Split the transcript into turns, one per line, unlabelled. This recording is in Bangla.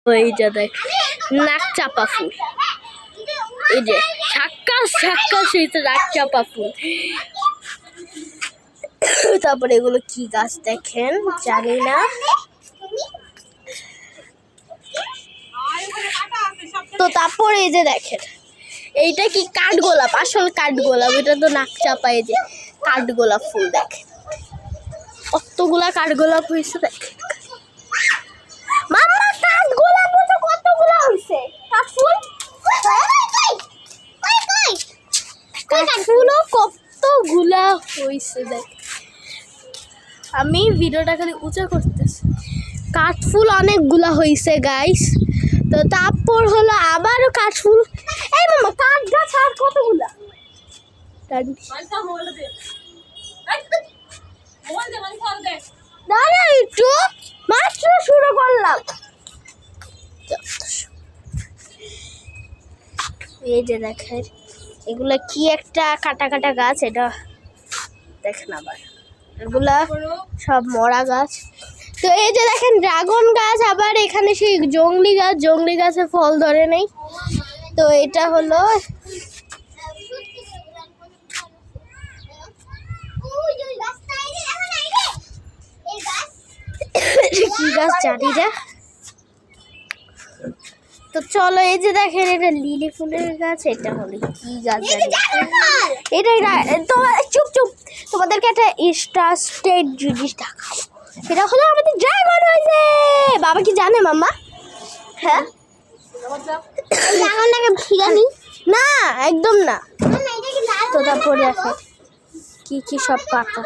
এই যে দেখ নাক চাপা ফুল, এই যে ঝাক্কাস ঝাক্কাস হয়েছে নাক চাপা ফুল। তারপরে এগুলো কি গাছ দেখেন জানি না। তো তারপরে এই যে দেখেন এইটা কি কাঠগোলাপ, আসল কাঠগোলাপ, এটা তো নাক চাপা। এই যে কাঠগোলাপ ফুল দেখেন কতগুলা কাঠগোলাপ হয়েছে দেখেন। মাম্মা কাঠগোলাপ তো কতগুলা হয়েছে, কাঠফুল কাঠফুলও কতগুলা হয়েছে দেখ। আমি ভিডিওটা খালি উঁচা করতেছি। কাঠফুল অনেকগুলা হয়েছে গাইস। তো তারপর হলো আবারও কাঠফুল। এই মামা কাঠ গাছ আর কতগুলা, দাঁড়া একটু, মাত্র শুরু করলাম। এই যে দেখেন এগুলা কি একটা কাটা কাটা গাছ, এটা দেখেন আবার এগুলা সব মরা গাছ। তো এই যে দেখেন ড্রাগন গাছ, আবার এখানে সেই জংলি গাছ, জংলি গাছে ফল ধরে নেই। তো এটা হলো কি গাছ জানি না। তো চলো এই যে দেখেন এটা লিলি ফুলের গাছ, এটা হলো কি গাছ জানি এটা। তোমার চুপ চুপ, তোমাদেরকে একটা ইন্টারেস্টেড জিনিস দেখাবো। এটা হলো আমাদের ড্রাগন হয়েছে। বাবা কি জানে মাম্মা? হ্যাঁ না একদম না। তো তারপরে দেখো কি কি সব পাতা।